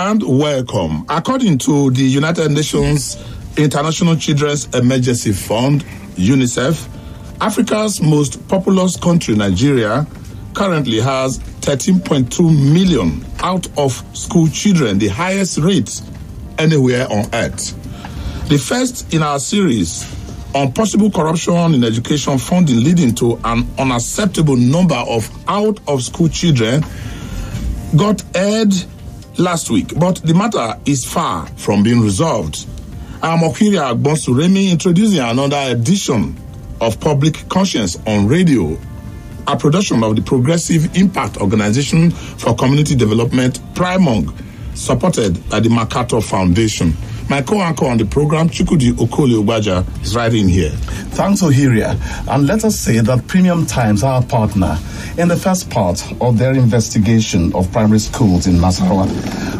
and welcome. According to the United Nations International Children's Emergency Fund, UNICEF, Africa's most populous country, Nigeria, currently has 13.2 million out of school children, the highest rate anywhere on earth. The first in our series on possible corruption in education funding leading to an unacceptable number of out-of-school children got aired last week, but the matter is far from being resolved. I'm Okiria Agbonsuremi, introducing another edition of Public Conscience on Radio, a production of the Progressive Impact Organization for Community Development, Primong, supported by the MacArthur Foundation. My co-anchor on the program, Chukwudi Okoli-Ogbaja, is right in here. Thanks, Ohiria. And let us say that Premium Times, our partner, in the first part of their investigation of primary schools in Nasarawa,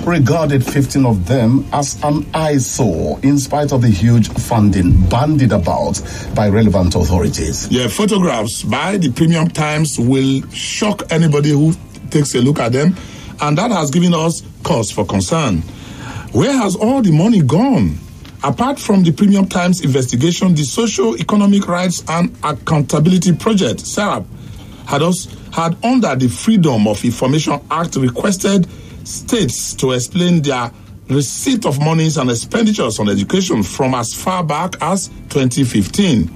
regarded 15 of them as an eyesore in spite of the huge funding bandied about by relevant authorities. Yeah, photographs by the Premium Times will shock anybody who takes a look at them, and that has given us cause for concern. Where has all the money gone? Apart from the Premium Times investigation, the Socio-Economic Rights and Accountability Project, SERAP, had under the Freedom of Information Act requested states to explain their receipt of monies and expenditures on education from as far back as 2015.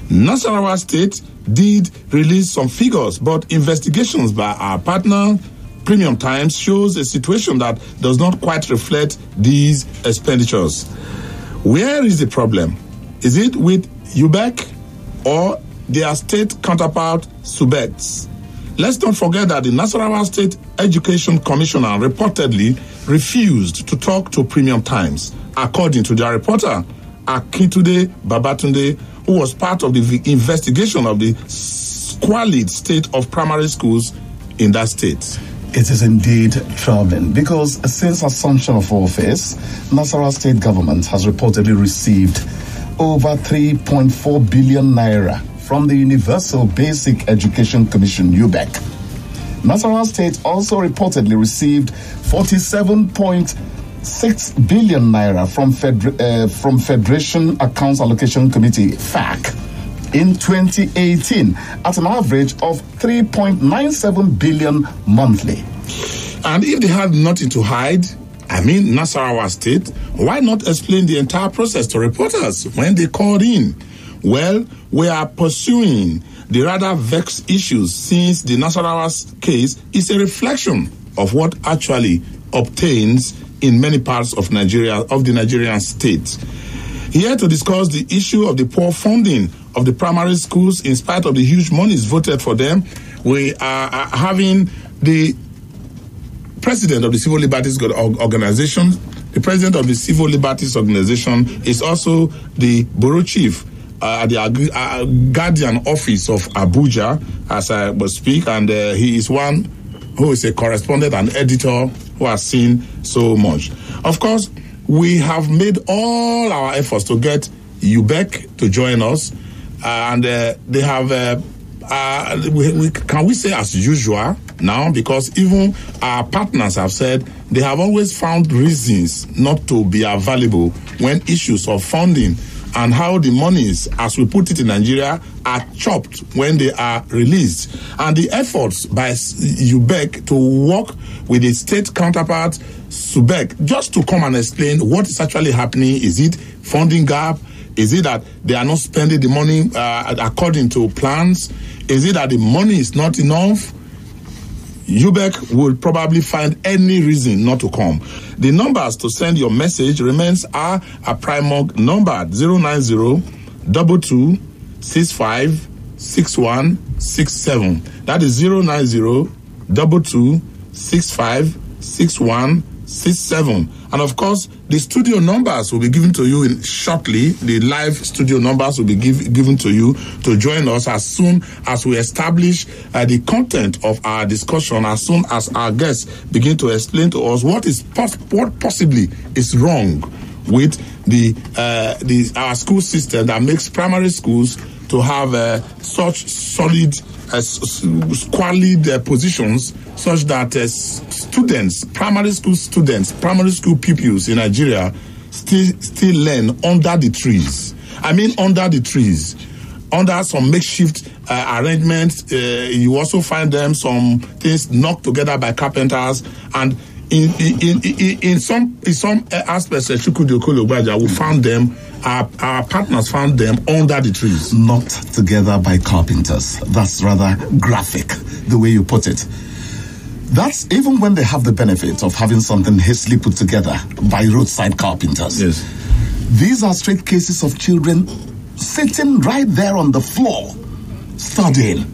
Nasarawa State did release some figures, but investigations by our partner Premium Times shows a situation that does not quite reflect these expenditures. Where is the problem? Is it with UBEC or their state counterpart, SUBEX? Let's not forget that the Nasarawa State Education Commissioner reportedly refused to talk to Premium Times, according to their reporter, Akintunde Babatunde, who was part of the investigation of the squalid state of primary schools in that state. It is indeed troubling because since assumption of office, Nasarawa State government has reportedly received over 3.4 billion naira from the Universal Basic Education Commission, UBEC. Nasarawa State also reportedly received 47.6 billion naira from Federation Accounts Allocation Committee, FAC, in 2018 at an average of 3.97 billion monthly. And if they had nothing to hide, Nasarawa State, why not explain the entire process to reporters when they called in? Well, we are pursuing the rather vexed issues since the Nasarawa case is a reflection of what actually obtains in many parts of Nigeria, of the Nigerian state. Here to discuss the issue of the poor funding of the primary schools in spite of the huge monies voted for them, we are having the president of the Civil Liberties Organization. The president of the Civil Liberties Organization is also the bureau chief at the Guardian office of Abuja, as I will speak, and he is one who is a correspondent and editor who has seen so much. Of course, we have made all our efforts to get UBEC to join us, and they have, can we say as usual now, because even our partners have said they have always found reasons not to be available when issues of funding and how the monies, as we put it in Nigeria, are chopped when they are released. And the efforts by UBEC to work with the state counterpart, SUBEC, just to come and explain what is actually happening. Is it funding gap? Is it that they are not spending the money according to plans? Is it that the money is not enough? UBEC will probably find any reason not to come. The numbers to send your message remains are a Primog number 090-2265-6167. That is 090-2265-6167. And of course, the studio numbers will be given to you shortly. The live studio numbers will be given to you to join us as soon as we establish the content of our discussion, as soon as our guests begin to explain to us what possibly is wrong with our school system that makes primary schools to have such solid, squalid positions, such that students, primary school pupils in Nigeria still learn under the trees. I mean, under the trees, under some makeshift arrangements. You also find them some things knocked together by carpenters, and in some aspects, Chukwudi Okologbaja, we found them. Our partners found them under the trees. Knocked together by carpenters. That's rather graphic, the way you put it. That's even when they have the benefit of having something hastily put together by roadside carpenters. Yes. These are straight cases of children sitting right there on the floor, studying,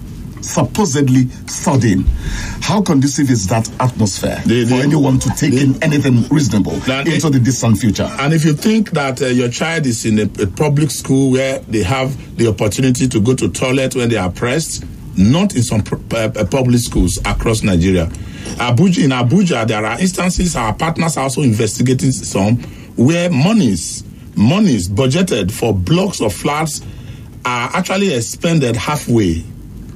supposedly studying. How conducive is that atmosphere for anyone to take in anything reasonable into the distant future? And if you think that your child is in a public school where they have the opportunity to go to toilet when they are pressed, not in some public schools across Nigeria. In Abuja, there are instances, our partners are also investigating some, where monies budgeted for blocks of flats are actually expended halfway.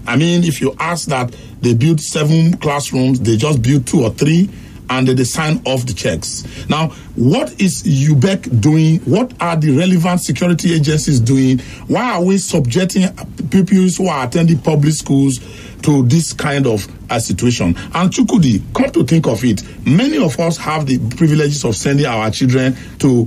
I mean, if you ask that they built 7 classrooms, they just built 2 or 3, and they sign off the checks. Now, what is UBEC doing? What are the relevant security agencies doing? Why are we subjecting pupils who are attending public schools to this kind of situation? And Chukwudi, come to think of it, many of us have the privileges of sending our children to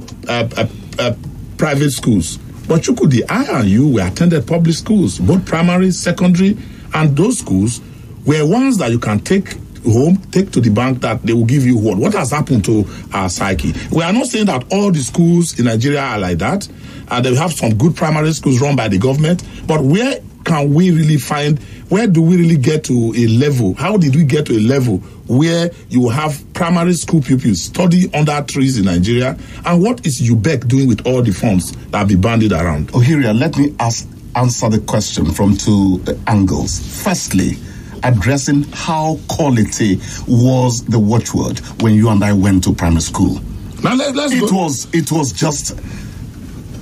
private schools. But Chukwudi, I and you, we attended public schools, both primary, secondary, and those schools were ones that you can take home, take to the bank, that they will give you what? What has happened to our psyche? We are not saying that all the schools in Nigeria are like that, and they have some good primary schools run by the government, but where can we really find, where do we really get to a level? How did we get to a level where you have primary school pupils study under trees in Nigeria? And what is UBEC doing with all the funds that be bandied around? Ohiria, let me answer the question from 2 angles. Firstly, addressing how quality was the watchword when you and I went to primary school. Now let's go. It was just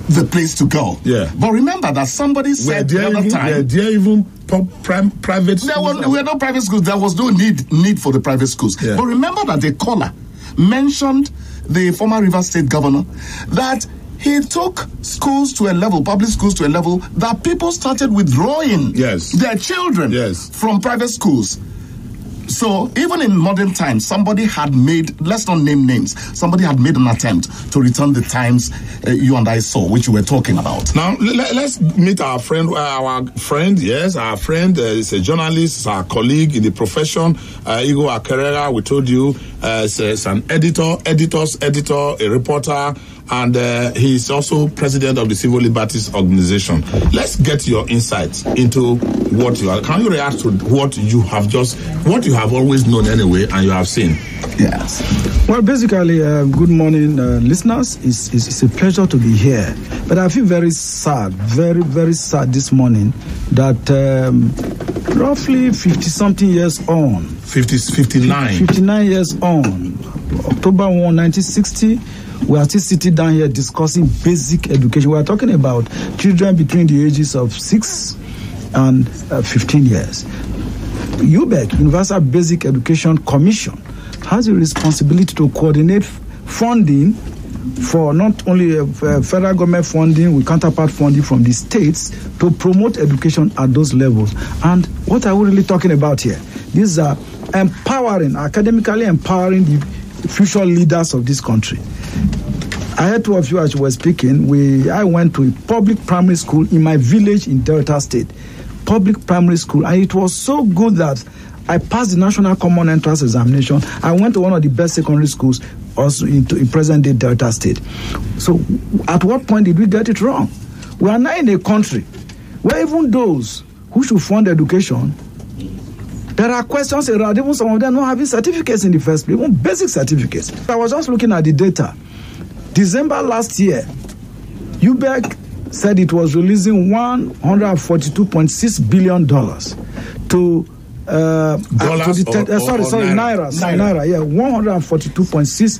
the place to go. Yeah. But remember that somebody said the other time, were there even private schools? There were no private schools. There was no need for the private schools. Yeah. But remember that the caller mentioned the former Rivers State governor, that he took schools to a level, public schools to a level, that people started withdrawing their children from private schools. So even in modern times, somebody had made, let's not name names, somebody had made an attempt to return the times you and I saw, which you were talking about. Now, let's meet our friend. Our friend is a journalist, our colleague in the profession, Igor Akerera. We told you, is an editor, a reporter, and he's also president of the Civil Liberties Organization. Let's get your insights into what you are. Can you react to what you have always known anyway, and you have seen? Yes. Well, basically, good morning, listeners. It's a pleasure to be here. But I feel very sad, very, very sad this morning that roughly 50-something years on. 59 years on. October 1, 1960, we are still sitting down here discussing basic education. We are talking about children between the ages of 6 and 15 years. UBEC, Universal Basic Education Commission, has a responsibility to coordinate funding for not only federal government funding with counterpart funding from the states to promote education at those levels. And what are we really talking about here? These are empowering, academically empowering the future leaders of this country. I heard 2 of you as you were speaking. I went to a public primary school in my village in Delta State. Public primary school, and it was so good that I passed the National Common Entrance Examination. I went to one of the best secondary schools also in present-day Delta State. So at what point did we get it wrong? We are now in a country where even those who should fund education, there are questions around, even some of them not having certificates in the first place, even basic certificates. I was just looking at the data. December last year, UBEC said it was releasing $142.6 billion to Naira. Yeah, 142.6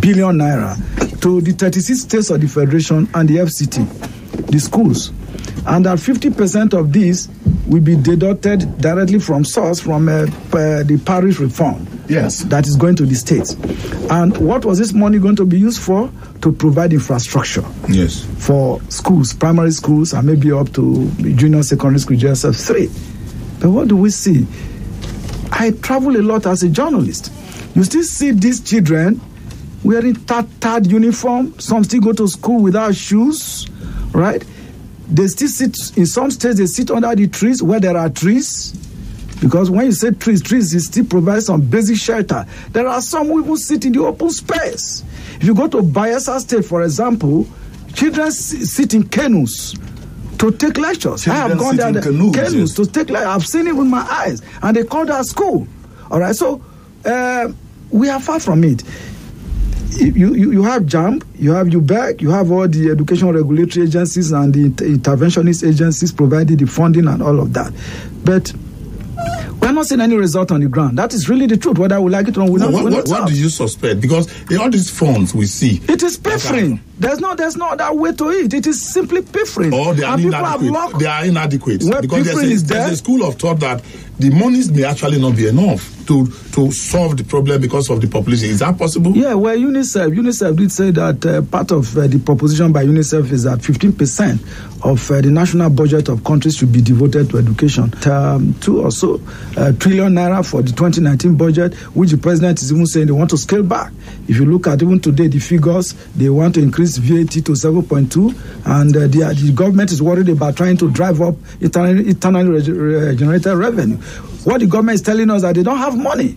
billion Naira to the 36 states of the Federation and the FCT, the schools. and that 50% of this will be deducted directly from source from the parish reform. Yes. That is going to the states. And what was this money going to be used for? To provide infrastructure. Yes. For schools, primary schools, and maybe up to junior secondary school, JSF 3. But what do we see? I travel a lot as a journalist. You still see these children wearing tattered uniform. Some still go to school without shoes, right? They still sit, in some states, they sit under the trees where there are trees. Because when you say trees, it still provides some basic shelter. There are some who even sit in the open space. If you go to Bayelsa State, for example, children sit in canoes to take lectures. Children I have gone there, canoes to take lectures. I've seen it with my eyes, and they call that school. All right, so we are far from it. You have JAMB, you have UBEC, you have all the education regulatory agencies and the interventionist agencies providing the funding and all of that. But we're not seeing any result on the ground. That is really the truth, whether we like it or not. What do you suspect? Because all these funds we see, it is piffling. There's no other way to it. It is simply piffling. Or they are inadequate. They are inadequate. Well, because there's a school of thought that the monies may actually not be enough to solve the problem because of the population. Is that possible? Yeah, well, UNICEF did say that part of the proposition by UNICEF is that 15% of the national budget of countries should be devoted to education. 2 or so trillion naira for the 2019 budget, which the president is even saying they want to scale back. If you look at even today the figures, they want to increase VAT to 7.2, and the government is worried about trying to drive up internally generated revenue. What the government is telling us that they don't have money.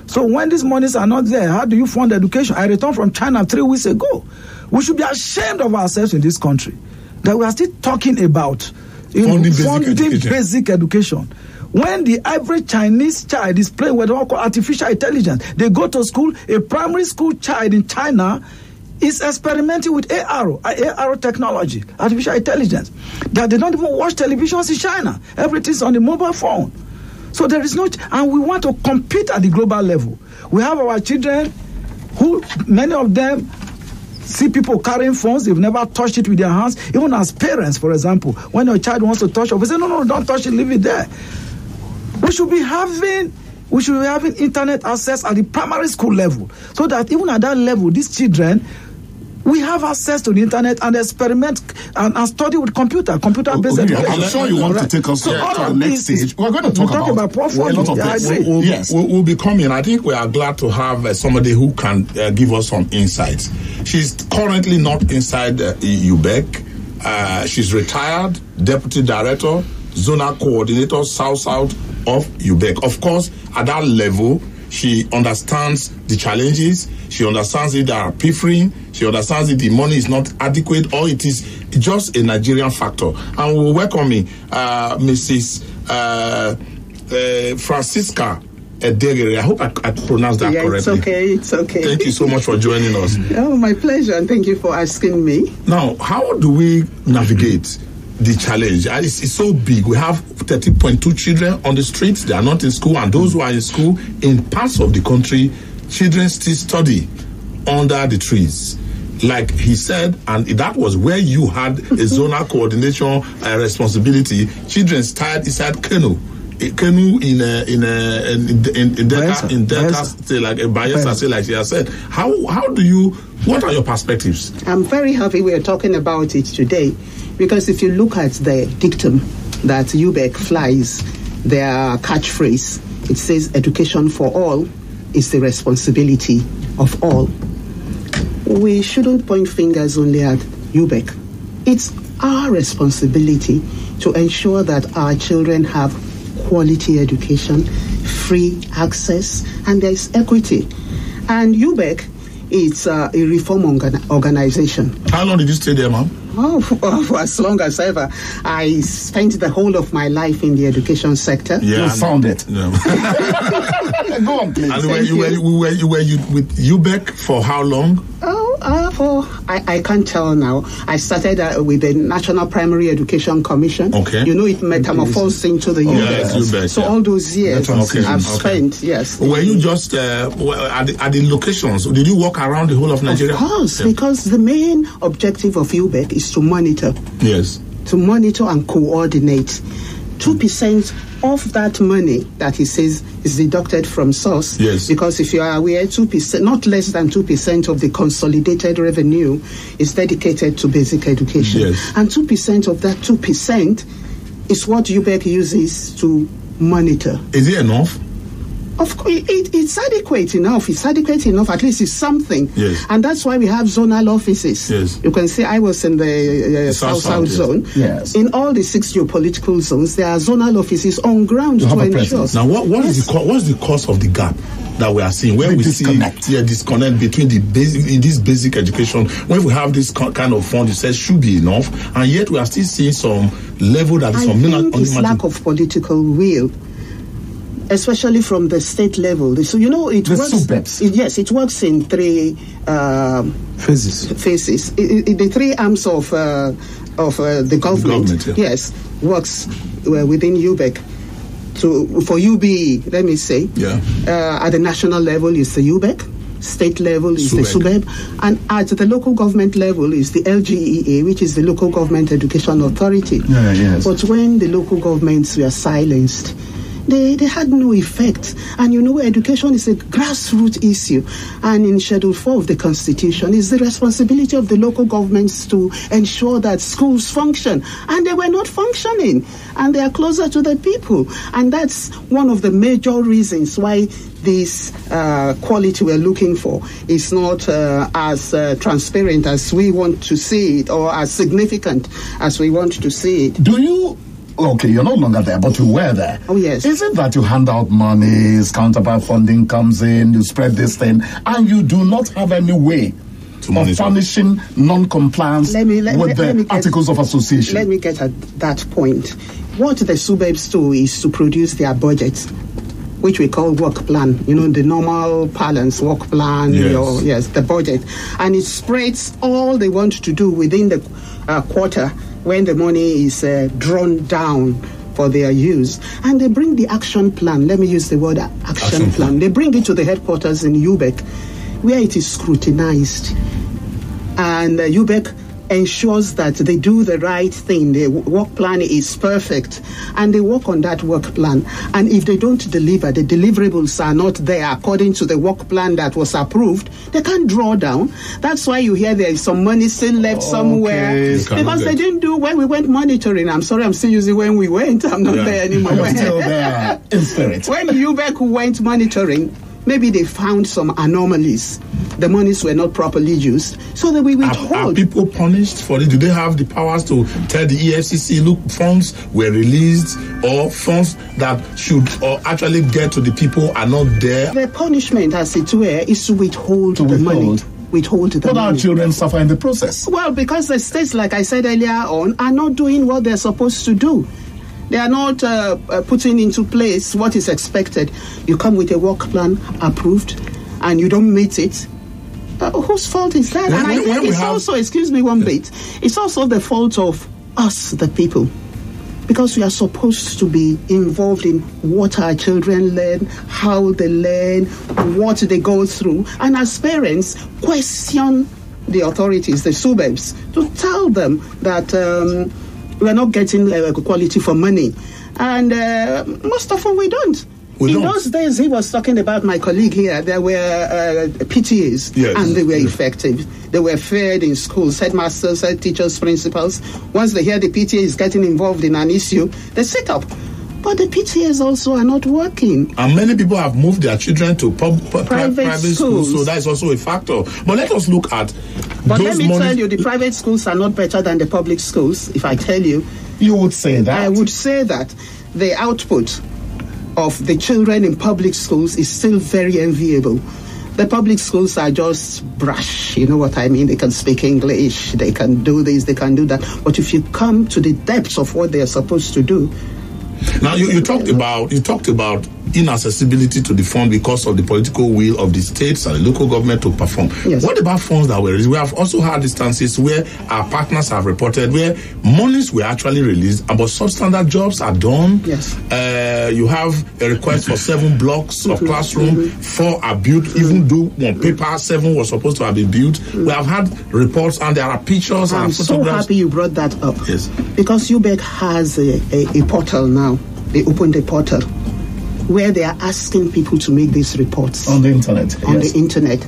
So when these monies are not there, how do you fund education? I returned from China 3 weeks ago. We should be ashamed of ourselves in this country that we are still talking about funding basic education. When the average Chinese child is playing with what we call artificial intelligence, they go to school, a primary school child in China is experimenting with AR technology, artificial intelligence. That they don't even watch televisions in China. Everything's on the mobile phone. So there is and we want to compete at the global level. We have our children who, many of them, see people carrying phones, they've never touched it with their hands. Even as parents, for example, when your child wants to touch it, we say, no, don't touch it, leave it there. We should be having internet access at the primary school level, so that even at that level, these children, we have access to the internet and experiment and study with computer-based education. I'm sure you want to take us to the next stage. We're going to talk about a lot of this. Yes. We'll be coming. I think we are glad to have somebody who can give us some insights. She's currently not inside UBEC. She's retired deputy director, zonal coordinator, South of UBEC. Of course, at that level, she understands the challenges. She understands if there are piffling. She understands if the money is not adequate or it is just a Nigerian factor. And we're welcoming Mrs. Francisca Edegere. I hope I pronounced that correctly. It's okay. Thank you so much for joining us. Oh, my pleasure, and thank you for asking me. Now, how do we navigate the challenge? It's so big. We have 13.2 children on the streets. They are not in school, and those who are in school, in parts of the country, children still study under the trees. Like he said, and that was where you had a zonal coordination responsibility. Children started inside canoe in Delta State, like Bayelsa State, like she has said. What are your perspectives? I'm very happy we are talking about it today, because if you look at the dictum that UBEC flies, their catchphrase, it says education for all is the responsibility of all. We shouldn't point fingers only at UBEC. It's our responsibility to ensure that our children have quality education, free access, and there's equity. And UBEC is a reform organization. How long did you stay there, ma'am? For as long as ever. I spent the whole of my life in the education sector. Yeah, you found it. Yeah. Go on, please. And you were with UBEC for how long? I can't tell now. I started with the National Primary Education Commission. Okay. You know, it metamorphosed into the UBEC. Yes, UBEC. So all those years I've spent, yes. Were you just at the locations? Did you walk around the whole of Nigeria? Of course, because the main objective of UBEC is to monitor. Yes. to monitor and coordinate. 2% of that money that he says is deducted from source. Yes. Because if you are aware, 2%, not less than 2% of the consolidated revenue is dedicated to basic education. Yes. And 2% of that 2% is what UBEC uses to monitor. Is it enough? Of course, it's adequate enough. It's adequate enough. At least it's something. Yes. And that's why we have zonal offices. Yes. You can see I was in the South yes. zone. Yes. In all the 6 geopolitical zones, there are zonal offices on ground You to have a ensure. presence. Now, what's the cause of the gap that we are seeing? Where The we disconnect. see disconnect between the basic in this basic education, when we have this kind of fund, it says should be enough, and yet we are still seeing some level that is I think it's lack of political will, especially from the state level. So it The works. SUBEBs. Yes, it works in 3 Phases. phases. The 3 arms of the government. yeah. Yes, works within UBEC. For UBE, let me say, at the national level is the UBEC. State level is the SUBEB, and at the local government level is the LGEA, which is the Local Government Education Authority. Yes. But when the local governments were silenced, they had no effect. And education is a grassroots issue. And in Schedule 4 of the Constitution, it's the responsibility of the local governments to ensure that schools function. And they were not functioning. And they are closer to the people. And that's one of the major reasons why this quality we're looking for is not as transparent as we want to see it, or as significant as we want to see it. Do you... Okay, you're no longer there, but you were there. Oh, yes. Is it that you hand out monies, counterpart funding comes in, you spread this thing, and you do not have any way To of monitor. punishing non-compliance Let me with the get- Articles of Association? Let me get at that point. What the SUBEBs do is to produce their budgets, which we call work plan. The normal parlance work plan. Yes. The budget, and it spreads all they want to do within the quarter when the money is drawn down for their use, and they bring the action plan. Let me use the word action plan. They bring it to the headquarters in UBEC, where it is scrutinized, and UBEC ensures that they do the right thing. The work plan is perfect, and they work on that work plan. And if they don't deliver, the deliverables are not there according to the work plan that was approved, they can't draw down. That's why you hear there is some money still left somewhere, because they didn't do when we went monitoring. I'm sorry, I'm still using when we went. I'm not there anymore. You're still there in spirit. When UBEC went monitoring, maybe they found some anomalies. The monies were not properly used, so that we Are withhold. people punished for it? Do they have the powers to tell the EFCC, look, funds were released, or funds that should actually get to the people are not there? The punishment, as it were, is to withhold the money. Withhold the But our money. children suffer in the process. Well, because the states, like I said earlier on, are not doing what they're supposed to do. They are not putting into place what is expected. You come with a work plan approved, and you don't meet it. Whose fault is that? And I think it's also, excuse me one bit, it's also the fault of us, the people. Because we are supposed to be involved in what our children learn, how they learn, what they go through. And as parents, question the authorities, the SUBEBs, to tell them that we are not getting quality for money. And most often we don't. In those days, he was talking about my colleague here. There were PTAs, and they were effective. They were fed in schools, headmasters, head teachers, principals. Once they hear the PTA is getting involved in an issue, they sit up. But the PTAs also are not working. And many people have moved their children to private schools, so that is also a factor. But let us look at But let me tell you, the private schools are not better than the public schools, if I tell you. You would say that? I would say that the output of the children in public schools is still very enviable. The public schools are just brash, you know what I mean? They can speak English, they can do this, they can do that. But if you come to the depths of what they are supposed to do... Now, you talked about inaccessibility to the fund because of the political will of the states and the local government to perform. Yes. What about funds that were released? We have also had instances where our partners have reported where monies were actually released, but substandard jobs are done. Yes. You have a request for 7 blocks of classroom, 4 are built, even though on paper 7 was supposed to have been built. We have had reports and there are pictures I'm and so photographs. happy you brought that up. Yes. Because UBEC has a portal now. They opened a portal where they are asking people to make these reports. On the internet. On yes. the internet.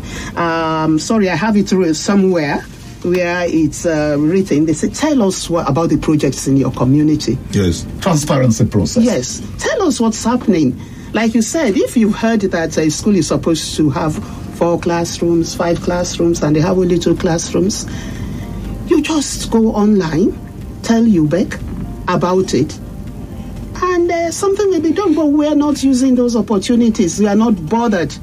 Sorry, I have it somewhere where it's written. They say, tell us about the projects in your community. Yes. Transparency process. Yes. Tell us what's happening. Like you said, if you've heard that a school is supposed to have 4 classrooms, 5 classrooms, and they have only 2 classrooms, you just go online, tell UBEC about it, and something may be done. But we're not using those opportunities. We are not bothered.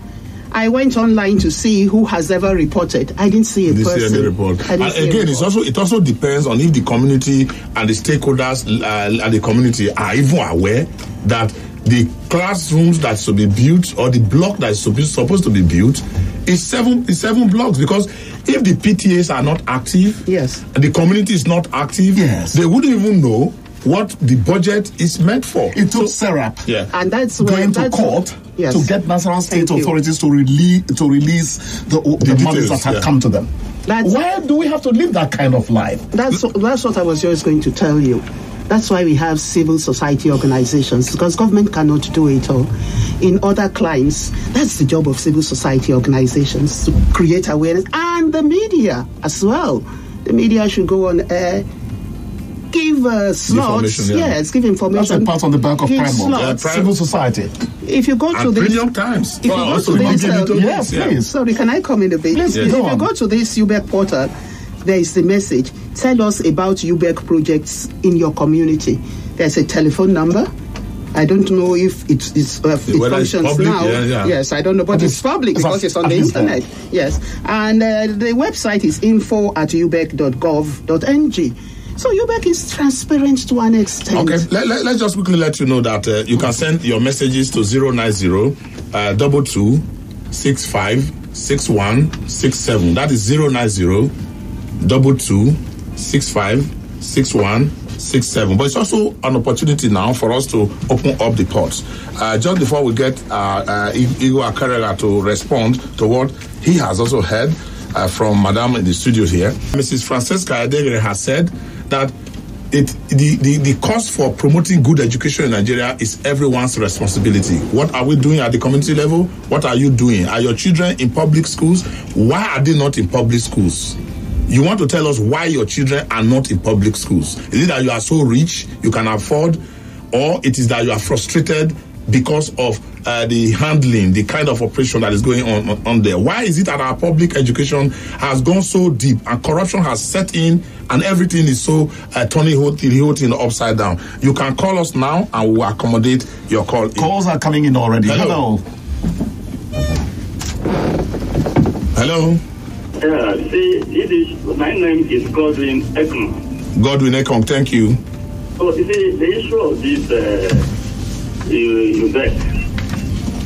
I went online to see who has ever reported. I didn't see a person. See any report. And again, it also depends on if the community and the stakeholders and the community are even aware that the classrooms that should be built or the block that is supposed to be built is 7 blocks. Because if the PTAs are not active, yes, and the community is not active, yes, they wouldn't even know what the budget is meant for. It took SERAP, and that's going to court to get Nasarawa state authorities to release the monies that had come to them. Why do we have to live that kind of life? That's what I was just going to tell you. That's why we have civil society organizations, because government cannot do it all. In other climes, that's the job of civil society organizations, to create awareness, and the media as well. The media should go on air, give slots, give information. That's a part on the back of Prime. Civil society. If you go to this, Premium Times. If you go to this, yes, please. Sorry, can I come in a bit? Please, if you go to this UBEC portal, there is the message. Tell us about UBEC projects in your community. There's a telephone number. I don't know if it functions public, now. Yes, I don't know, but it's public because it's on the internet. Yes, and the website is info@ubec.gov.ng. So UBEC is transparent to an extent. Okay, let's just quickly let you know that you can send your messages to 090 22 65 6167. That is 090 22 65 6167. But it's also an opportunity now for us to open up the ports. Just before we get Igor Akarela to respond to what he has also heard from Madam in the studio here, Mrs. Francesca Adegre has said that the cost for promoting good education in Nigeria is everyone's responsibility. What are we doing at the community level? What are you doing? Are your children in public schools? Why are they not in public schools? You want to tell us why your children are not in public schools? Is it that you are so rich you can afford, or it is that you are frustrated because of the handling, the kind of operation that is going on there? Why is it that our public education has gone so deep and corruption has set in and everything is so turning upside down? You can call us now and we'll accommodate your call. Calls are coming in already. Hello. My name is Godwin Ekong. Godwin Ekong, thank you. So, you see, the issue of this UBEC,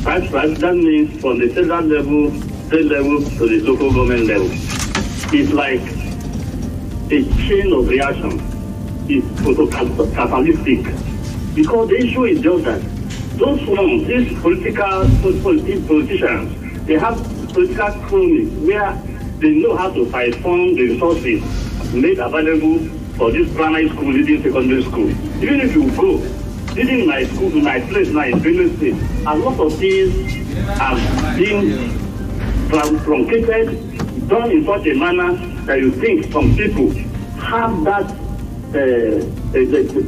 that means from the federal level, state level, to the local government level, it's like a chain of reaction. It's catalytic. Because the issue is just that those ones, these politicians, they have political cronies where they know how to siphon the resources made available for this primary school, leading secondary school. Even if you go, even in my school, in my place now in Benue State, a lot of things have been truncated, done in such a manner that you think some people have that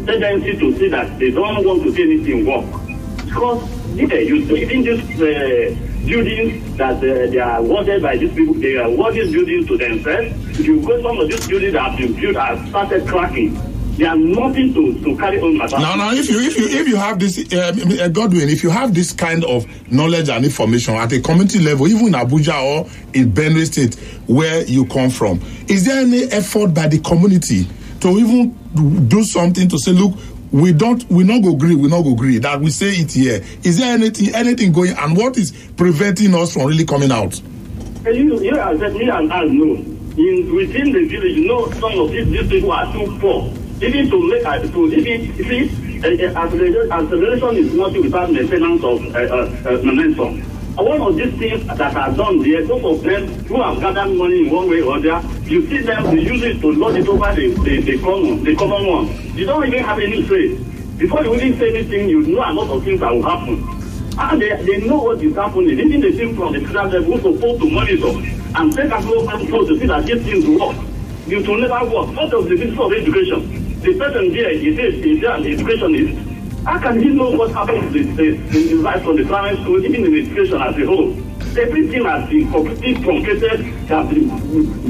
tendency to see that they don't want to see anything work. Because even this buildings that they are awarded by these people, they award these buildings to themselves. If you go, some of these buildings that have been built have started cracking. They are nothing to carry on. Now, if you have this, Godwin, if you have this kind of knowledge and information at a community level, even in Abuja or in Benue State, where you come from, is there any effort by the community to even do something to say, look, we not go agree that we say it here. Is there anything going, and what is preventing us from really coming out? You as me and I know, within the village, some of these people are too poor. Even to make as acceleration is nothing without maintenance of momentum. One of these things that are done there, those of them who have gathered money in one way or the other, you see them, they use it to load it over the common one. You don't even have any say. Before you even say anything, you know a lot of things that will happen. And they know what is happening. Even the thing from the federal level who supposed to monitor and take as local control to see that these things work. It will never work. What of the Minister of Education? The person there, is there and the education is. How can he know what happens in the life from the primary school, even in education as a whole? Everything has been completely truncated, has been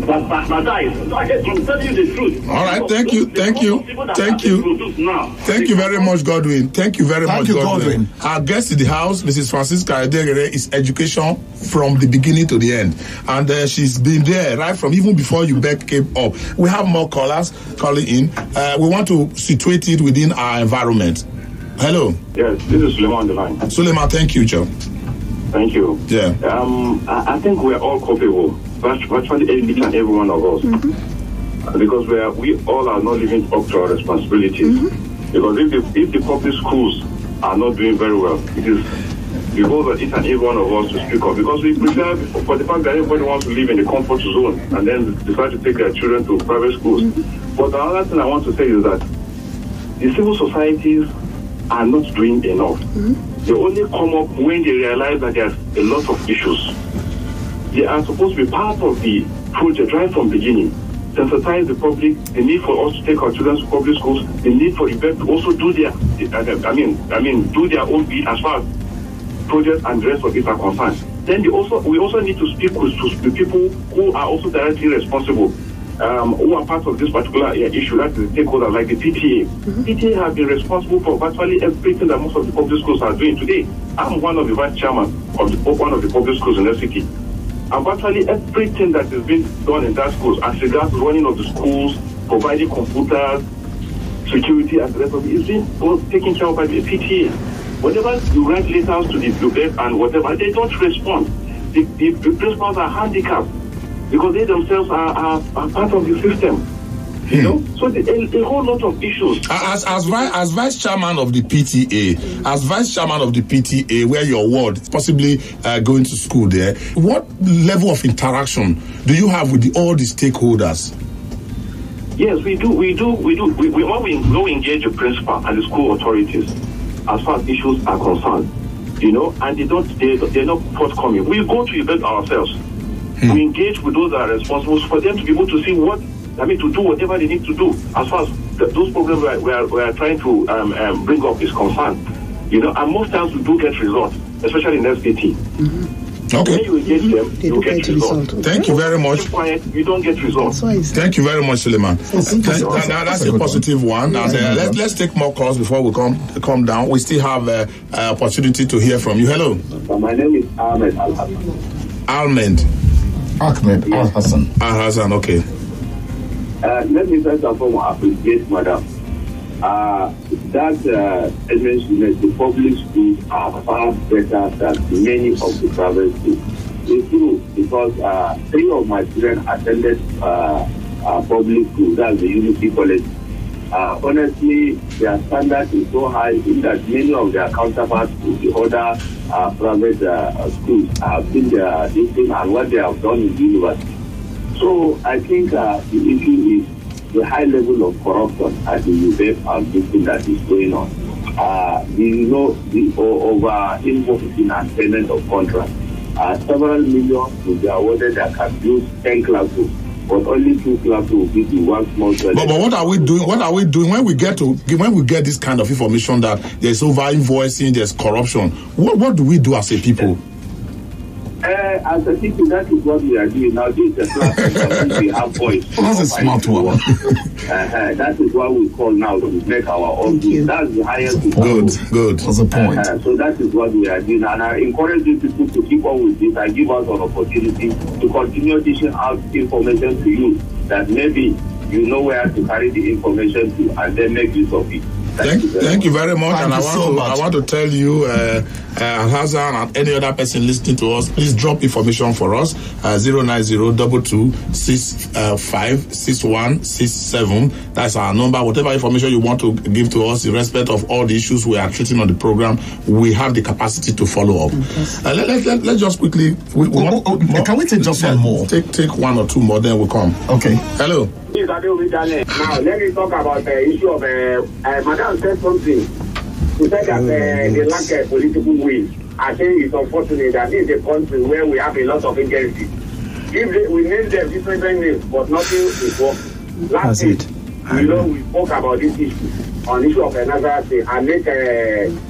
bastardized. I'm telling you the truth. All right, thank you. Thank you very much, Godwin. Thank you very much, Godwin. Our guest in the house, Mrs. Francisca Edegere, is education from the beginning to the end. And she's been there right from even before UBEC came up. We have more callers calling in. We want to situate it within our environment. Hello. Yes, this is Suleiman on the line. Suleiman, thank you, Joe. Thank you. Yeah. I think we're all culpable, virtually each and every one of us, because we all are not living up to our responsibilities. Because if the public schools are not doing very well, it is because of each and every one of us to speak up. Because we prepare for the fact that everybody wants to live in the comfort zone and then decide to take their children to private schools. But the other thing I want to say is that the civil societies are not doing enough. They only come up when they realize that there's a lot of issues. They are supposed to be part of the project right from the beginning. Sensitize the public, the need for us to take our children to public schools, the need for the BEP to also do their, do their own bit as far as projects and the rest of it are concerned. Then we also need to speak with the people who are also directly responsible. Who are part of this particular issue, that is the stakeholders like the PTA. PTA have been responsible for virtually everything that most of the public schools are doing today. I'm one of the vice chairman of one of the public schools in FCT. And virtually everything that is being done in that schools, as regards to running of the schools, providing computers, security, and the rest of it, is being taken care of by the PTA. Whenever you write letters to the UBEC and whatever, they don't respond. The principals are handicapped, because they themselves are part of the system. You know? So a whole lot of issues. As vice chairman of the PTA, where your ward is possibly going to school there, what level of interaction do you have with all the stakeholders? Yes, we do. When we engage the principal and the school authorities, as far as issues are concerned, and they're not forthcoming. We go to event ourselves. We engage with those that are responsible for them to be able to see to do whatever they need to do as far as those problems we are trying to bring up is concerned. And most times we do get results, especially in SBT. Okay. When you engage them, you get results. Thank you very much. Keep quiet, you don't get results. Thank you very much, Suleiman. That's a positive one. Let's take more calls before we come down. We still have opportunity to hear from you. Hello. My name is Ahmed Al-Hassan. Ahmed Al-Hassan. Al-Hassan, okay. Let me first and foremost appreciate, madam. That mentioned the public schools are far better than many of the private schools. It's true, because 3 of my children attended public schools, that's the Unity College. Honestly, their standard is so high in that many of their counterparts in the other private schools have seen their teaching and what they have done in the university. So I think the issue is the high level of corruption at the UBEC and this thing that is going on. The over invoicing and payment of contracts. Several millions will be awarded that can use 10 classrooms, but only 2 classrooms will be the one small. But what are we doing? What are we doing when we get this kind of information that there's over invoicing, there's corruption? What do we do as a people? As a people, that is what we are doing now. This is a platform that we have voice. That's a smart one. That is what we call now to make our own. That's the highest. Good. That's the point. So that is what we are doing, and I encourage these people to keep on with this. I give us an opportunity to continue dishing out information to you that maybe you know where to carry the information to, and then make use of it. Thank you very much. Thank And you I want to tell you, Hassan and any other person listening to us, please drop information for us. 09022656167. That's our number. Whatever information you want to give to us, in respect of all the issues we are treating on the program, we have the capacity to follow up. Let's just quickly. Can we take just one more? Take one or two more, then we'll come. Okay. Hello. Now, let me talk about the issue of Madam said something. She said that they lack a political will. I think it's unfortunate that this is a country where we have a lot of agencies. If we name them different names, but nothing is working. Last week, we spoke about this issue, on issue of another thing, and make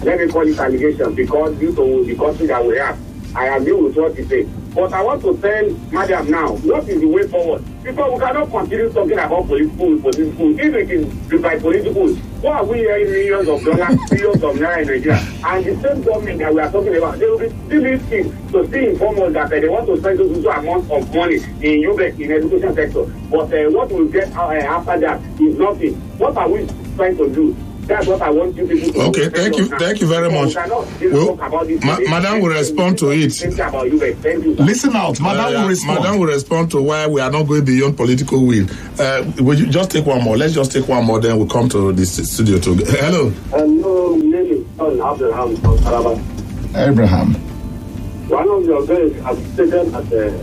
let me call it allegation, because due to the country that we have, I agree with what you say. But I want to tell Madam now, what is the way forward? Because we cannot continue talking about political. If it is by political, why are we hearing millions of dollars, billions of naira in Nigeria? And the same government that we are talking about, they will be still listening to still inform us that they want to spend those amount of money in UBEC, in education sector. But what we get after that is nothing. What are we trying to do? That's what I want you people to do. Okay, thank you very much. Madam will respond to it. Listen out, Madam will respond. Madam will respond to why we are not going beyond political will. Will you just take one more? Let's just take one more, then we'll come to the studio too. Hello. Hello, my name is Abraham from Taraba. Abraham. One of your guys has stated that the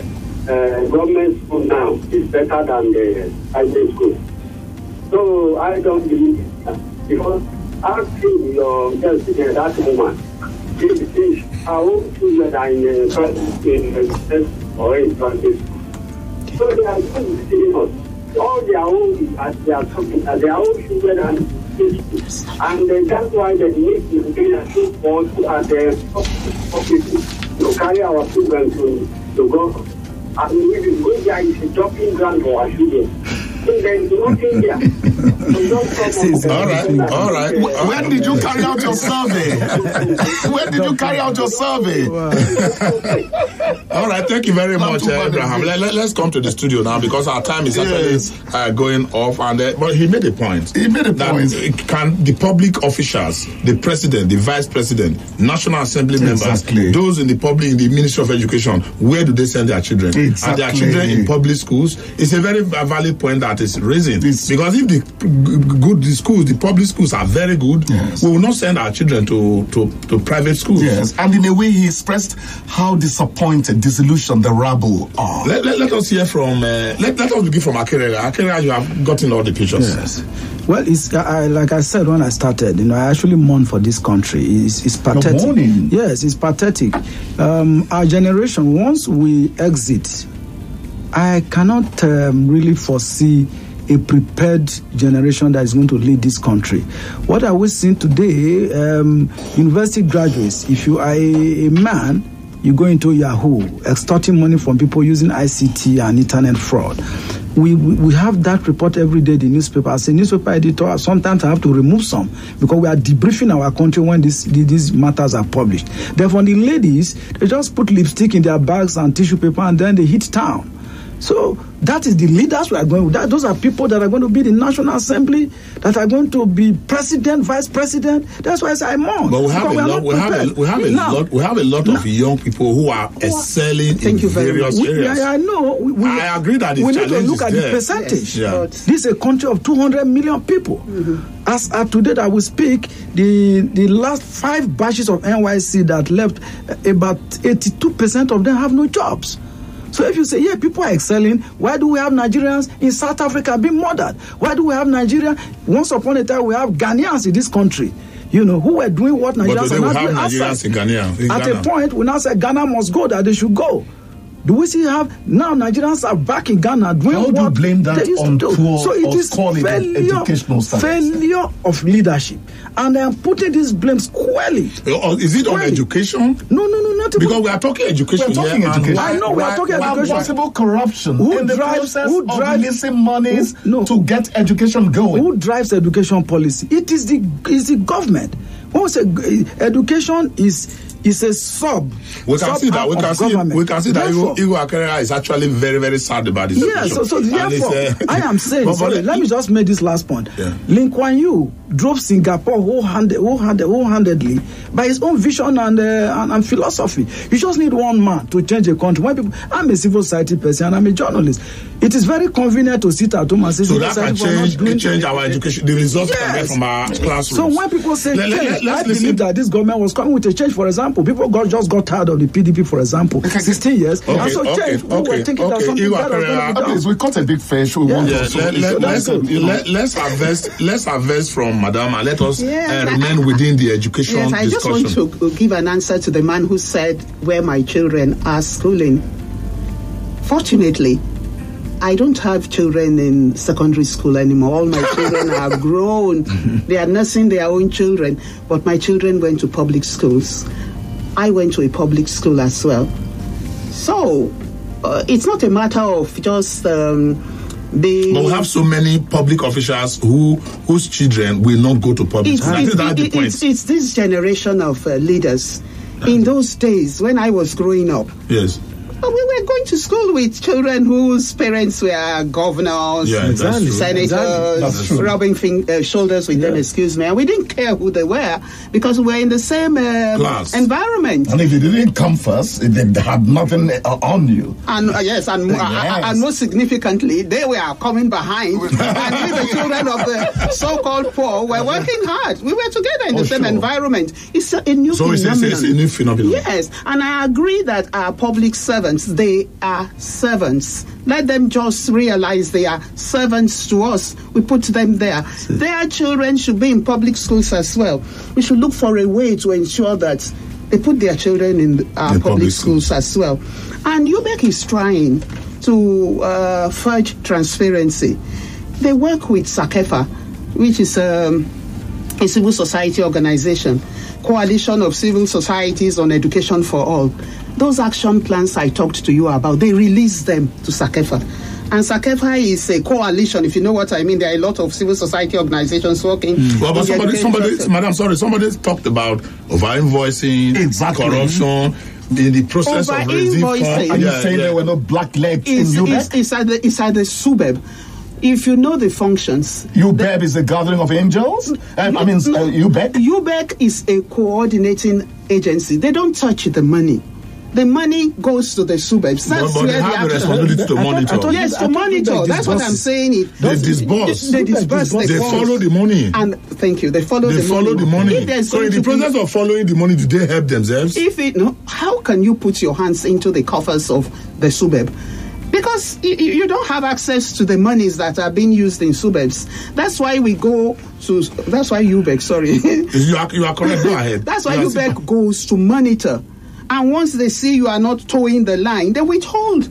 government school now is better than the private school. So I don't believe that. Because asking your girls to get that woman, if our own children are in or in private school. So they are just deceiving us. All their own, as they are talking, their own children are in school. And that's why they need to be a support at the people to carry our children to go. And we will go there is a dropping ground for our children. All right. When did you carry out your survey? All right, thank you very much, Abraham. Let's come to the studio now, because our time is actually going off. And but he made a point. Can the public officials, the president, the vice president, National Assembly members, those in the Ministry of Education, where do they send their children? And their children in public schools? It's a very valid point that is raising. Because if the public schools are very good, we will not send our children to private schools. Yes, and in a way he expressed how disappointed, disillusioned the rabble are. Let us hear from let us begin from Akere. Akere, you have gotten all the pictures. Yes. Well, it's like I said when I started, I actually mourn for this country. It's pathetic. You're mourning? Yes, it's pathetic. Our generation, once we exit, I cannot really foresee a prepared generation that is going to lead this country. What are we seeing today? University graduates, if you are a man, you go into Yahoo, extorting money from people using ICT and internet fraud. We have that report every day in the newspaper. As a newspaper editor, sometimes I have to remove some because we are debriefing our country when these matters are published. Therefore, the ladies, they just put lipstick in their bags and tissue paper and then they hit town. So that is the leaders we are going with. Those are people that are going to be the National Assembly, that are going to be president, vice president. That's why I say I mourn. But we have a lot of young people who are excelling in various areas. I know. I agree that we need to look at the percentage. Yes, this is a country of 200 million people. Mm-hmm. As at today that we speak, the last 5 batches of NYSC that left, about 82% of them have no jobs. So if you say, people are excelling, why do we have Nigerians in South Africa being murdered? Why do we have Nigerians? Once upon a time, we have Ghanaians in this country, who were doing what Nigerians are not doing outside. At a point, we now say Ghana must go, that they should go. Do we still have, now Nigerians are back in Ghana doing what they used to do? How do you blame that on poor so it is educational failure of leadership. And I am putting these blames squarely. Is it on education? No, not because we are talking education. I know we are talking education. Possible corruption in the process of releasing monies to get education going. Who drives education policy? It is the government. When we say education is is a sub. We can see that. We can see that Igo Akerera is actually very, very sad about this. Yeah, so therefore, I am saying. Let me just make this last point. Yeah. Lee Kuan Yew drove Singapore wholehandedly by his own vision and philosophy. You just need one man to change a country. When people, I'm a civil society person and I'm a journalist. It is very convenient to sit at home and say, so that can change our education, the results we can get from our classrooms. So when people say change, I believe that this government was coming with a change. For example, people just got tired of the PDP, for example, 16 years. And so change. We were thinking that something better was going to be done. We cut a big fish. Let's harvest from Madam and let us remain within the education discussion. I just want to give an answer to the man who said where my children are schooling. Fortunately, I don't have children in secondary school anymore. All my children are grown. They are nursing their own children. But my children went to public schools. I went to a public school as well. So, it's not a matter of just being... But we have so many public officials whose children will not go to public school. It's this generation of leaders. In those days, when I was growing up... Yes. We were going to school with children whose parents were governors, senators, rubbing shoulders with them, excuse me. And we didn't care who they were because we were in the same environment. And if you didn't come first, they had nothing on you. And and most significantly, they were coming behind. And we, the children of the so-called poor, were working hard. We were together in the same environment. It's a new phenomenon. It's a new phenomenon. Yes, and I agree that our public servants, they are servants. Let them just realize they are servants to us. We put them there. Their children should be in public schools as well. We should look for a way to ensure that they put their children in our public schools as well. And UBEC is trying to forge transparency. They work with SACEFA, which is a civil society organization, Coalition of Civil Societies on Education for All. Those action plans I talked to you about, they release them to SACEFA. And SACEFA is a coalition, if you know what I mean. There are a lot of civil society organizations working. Well, but somebody talked about over-invoicing, corruption, in the process of raising funds. Are you saying there were no black legs in UBEC? It's at the SUBEB. If you know the functions... UBEC is the gathering of angels? UBEC? UBEC is a coordinating agency. They don't touch the money. The money goes to the SUBEBs. But they have the responsibility to monitor. Yes, to monitor. That's what I'm saying. They disburse. They disburse. They follow the money. And thank you. They follow the money. So in the process of following the money, do they help themselves? How can you put your hands into the coffers of the SUBEB? Because you don't have access to the monies that are being used in SUBEBs. That's why that's why UBEC, sorry. You are correct. Go ahead. That's why UBEC goes to monitor. And once they see you are not towing the line, they withhold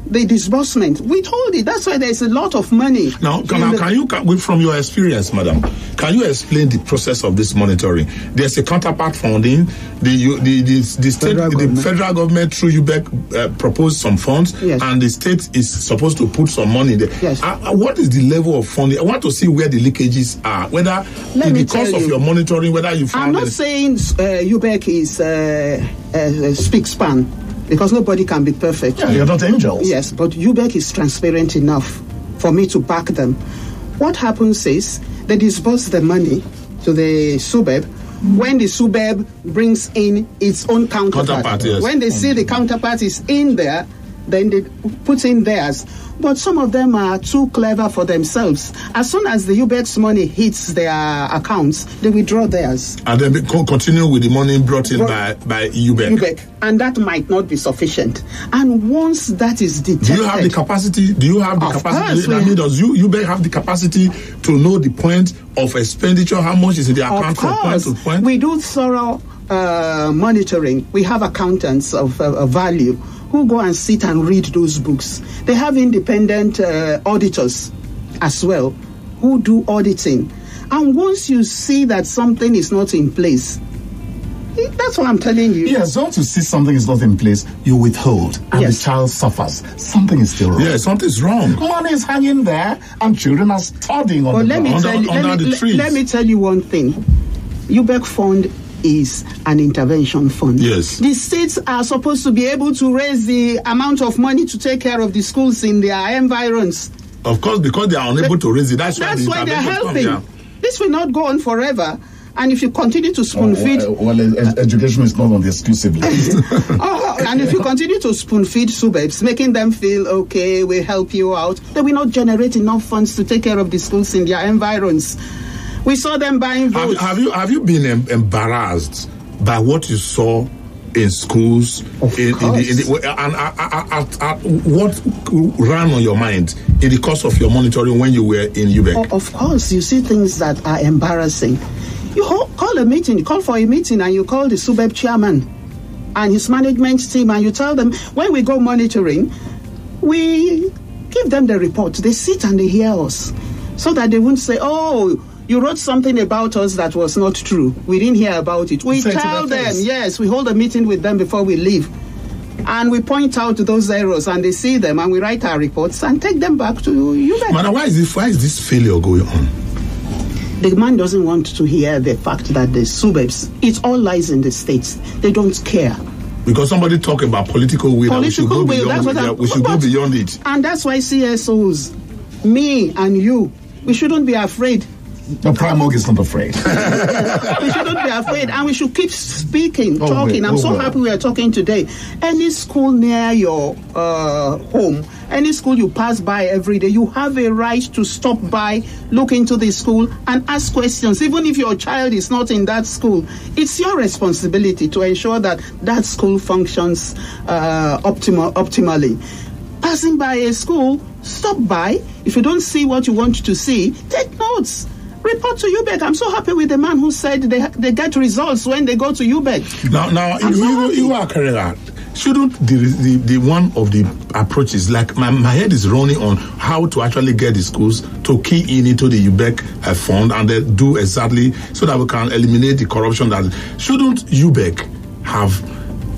the disbursement. Withhold it. That's why there's a lot of money. Now, can you, from your experience, madam, can you explain the process of this monitoring? There's a counterpart funding. The federal government through UBEC proposed some funds, yes, and the state is supposed to put some money there. Yes. What is the level of funding? I want to see where the leakages are. Whether in the course of your monitoring, whether you found... I'm not saying UBEC is speak span, because nobody can be perfect. Yeah, you're not angels. Yes, but UBEC is transparent enough for me to back them. What happens is they disburse the money to the SUBEB. When the SUBEB brings in its own counterpart, yes. When they see the counterpart is in there, then they put in theirs. But some of them are too clever for themselves. As soon as the UBEC's money hits their accounts, they withdraw theirs. And then continue with the money brought in by UBEC. And that might not be sufficient. And once that is detected... Do you have the capacity? Does UBEC have the capacity to know the point of expenditure? How much is in the account from point to point? We do thorough monitoring. We have accountants of value who go and sit and read those books. They have independent auditors as well who do auditing. And once you see that something is not in place, that's what I'm telling you. Yes, once you see something is not in place, you withhold, and the child suffers. Something is still wrong. Yeah, something's wrong. Money is hanging there, and children are studying on the tree. Let me tell you one thing. UBEC fund is an intervention fund. Yes. The states are supposed to be able to raise the amount of money to take care of the schools in their environs. Of course, because they are unable to raise it. That's why they're helping. Yeah. This will not go on forever. And if you continue to spoon feed... education is not on the exclusive list. And if you continue to spoon feed SUBEBs, making them feel, okay, we'll help you out, they will not generate enough funds to take care of the schools in their environs. We saw them buying votes. Have you been embarrassed by what you saw in schools? What ran on your mind in the course of your monitoring when you were in UBEC? Of course, you see things that are embarrassing. You call a meeting, call for a meeting, and you call the SUBEB chairman and his management team, and you tell them, when we go monitoring, we give them the report. They sit and they hear us, so that they won't say, oh, you wrote something about us that was not true. We didn't hear about it. We tell them, yes, we hold a meeting with them before we leave. And we point out those errors, and they see them, and we write our reports and take them back to UBEC. Madam, why is this failure going on? The man doesn't want to hear the fact that the SUBEBs, it all lies in the states. They don't care. Because somebody talk about political will, we should go beyond it. And that's why CSOs, me and you, we shouldn't be afraid. The Primorg is not afraid. We shouldn't be afraid, and we should keep speaking, talking. I'm so happy we are talking today. Any school near your home, any school you pass by every day, you have a right to stop by, look into the school, and ask questions. Even if your child is not in that school, it's your responsibility to ensure that that school functions optimally. Passing by a school, stop by. If you don't see what you want to see, take notes. Report to UBEC. I'm so happy with the man who said they get results when they go to UBEC. Now, you are correct. Shouldn't the one of the approaches, like my head is running on how to actually get the schools to key into the UBEC fund and then do exactly so that we can eliminate the corruption. That shouldn't UBEC have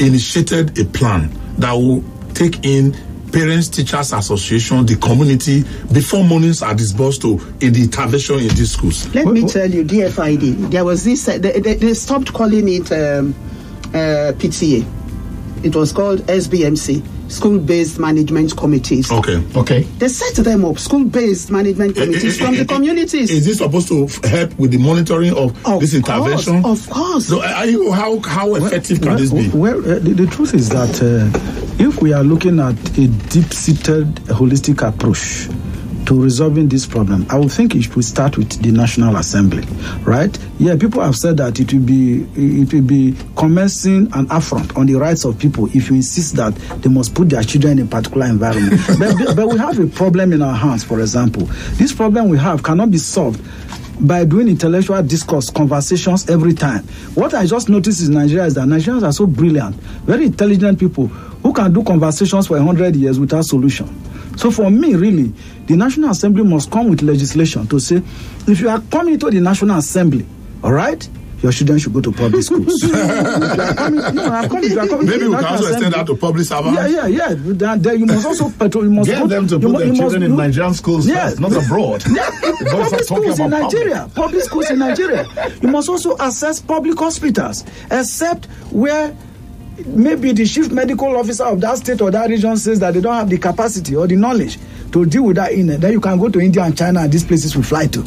initiated a plan that will take in Parents Teachers Association, the community, before monies are disbursed to in the intervention in these schools? Let me tell you, DFID, there was this, they stopped calling it PTA. It was called SBMC, School-Based Management Committees. Okay. They set them up, school-based management committees from the communities. Is this supposed to help with the monitoring of this intervention? Of course. So, how effective can this be? Well, the truth is that if we are looking at a deep-seated holistic approach to resolving this problem, I would think it should start with the National Assembly, right? Yeah, people have said that it will be commencing an affront on the rights of people if you insist that they must put their children in a particular environment. but we have a problem in our hands, for example. This problem we have cannot be solved by doing intellectual discourse, conversations every time. What I just noticed in Nigeria is that Nigerians are so brilliant, very intelligent people who can do conversations for 100 years without solution. So for me, really, the National Assembly must come with legislation to say, if you are coming to the National Assembly, all right, your children should go to public schools. Maybe we can also extend that to public servants. Yeah. Then you must also get them to put their children in Nigerian schools, not abroad. Public schools in Nigeria. Public schools in Nigeria. You must also access public hospitals, except where maybe the chief medical officer of that state or that region says that they don't have the capacity or the knowledge to deal with that in it. Then you can go to India and China, and these places will fly to.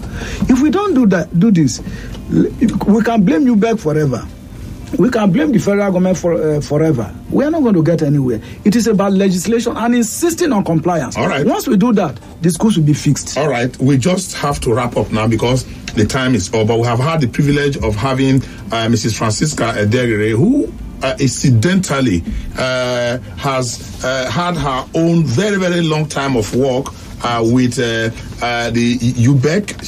If we don't do this, we can blame UBEC forever. We can blame the federal government forever. We are not going to get anywhere. It is about legislation and insisting on compliance. All right. Once we do that, the schools will be fixed. All right. We just have to wrap up now because the time is over. We have had the privilege of having Mrs. Francisca Ederere, who incidentally has had her own very, very long time of work with the UBEC.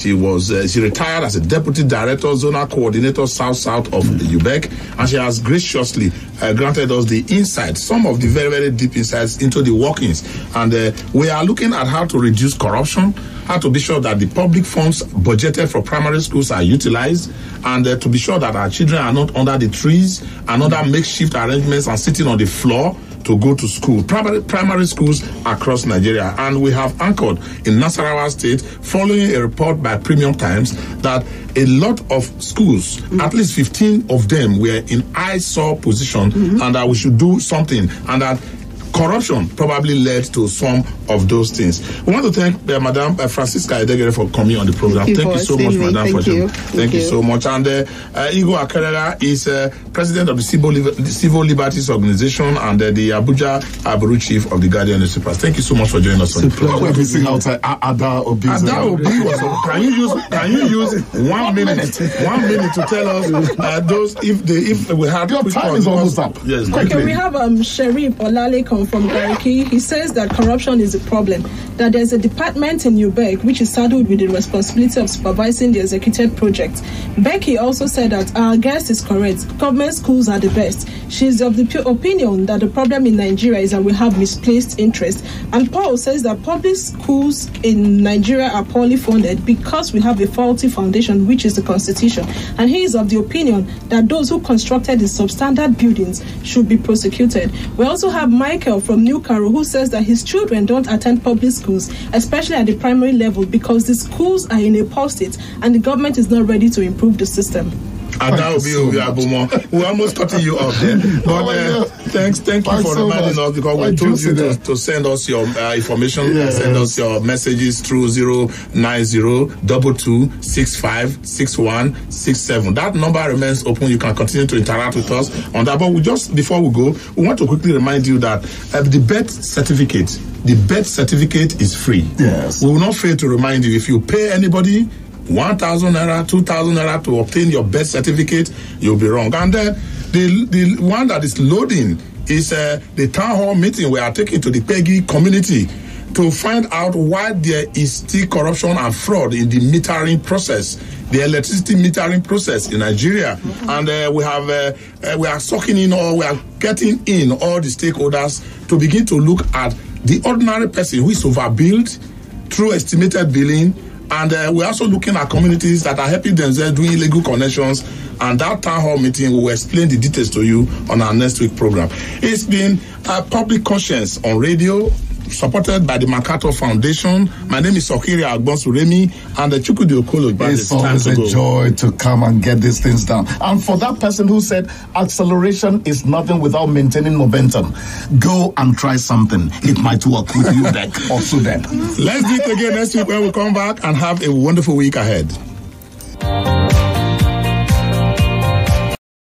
She retired as a deputy director, zonal coordinator, south of the UBEC, and she has graciously granted us the insights, some of the very, very deep insights into the workings. And we are looking at how to reduce corruption, how to be sure that the public funds budgeted for primary schools are utilized, and to be sure that our children are not under the trees and other makeshift arrangements and sitting on the floor to go to school, primary schools across Nigeria. And we have anchored in Nasarawa State, following a report by Premium Times, that a lot of schools, at least 15 of them, were in eyesore position, and that we should do something, and that corruption probably led to some of those things. We want to thank Madam Francisca Edegere for coming on the program. Thank you so much, Madam. Thank you so much. And Igor Akerera is President of the Civil Liberties Organization and the Abuja Aburu Chief of the Guardian newspaper. Thank you so much for joining us on the program. We're missing out Ada Obi. Ada Obi was can you use 1 minute to tell us those if we had your time is almost up. Yes. Okay, we have Sherif Olalekan from Gariki. He says that corruption is a problem, that there's a department in UBEC which is saddled with the responsibility of supervising the executed project. Becky also said that our guest is correct. Government schools are the best. She's of the opinion that the problem in Nigeria is that we have misplaced interest. And Paul says that public schools in Nigeria are poorly funded because we have a faulty foundation, which is the Constitution. And he is of the opinion that those who constructed the substandard buildings should be prosecuted. We also have Michael from New Caro, who says that his children don't attend public schools, especially at the primary level, because the schools are in a poor state and the government is not ready to improve the system. And that will be we're almost cutting you off there. But thank you for reminding us, because we told you to send us your information, send us your messages through 09022656167. That number remains open. You can continue to interact with us on that. But before we go, we want to quickly remind you that the birth certificate is free. Yes. We will not fail to remind you, if you pay anybody 1,000 naira, 2,000 naira to obtain your birth certificate, you'll be wrong. And then the one that is loading is the town hall meeting we are taking to the Peggy community to find out why there is still corruption and fraud in the metering process, the electricity metering process in Nigeria. And we are sucking in, or we are getting in all the stakeholders to begin to look at the ordinary person who is overbilled through estimated billing. And we're also looking at communities that are helping themselves doing illegal connections. And that town hall meeting, we will explain the details to you on our next week program. It's been Public Conscience on radio, supported by the MacArthur Foundation. My name is Okiri Agbonsuremi, and the Chukwudi Okolo. It's always a joy to come and get these things done. And for that person who said acceleration is nothing without maintaining momentum, go and try something. It might work with UBEC or SUDEP. Let's do it again next week when we come back, and have a wonderful week ahead.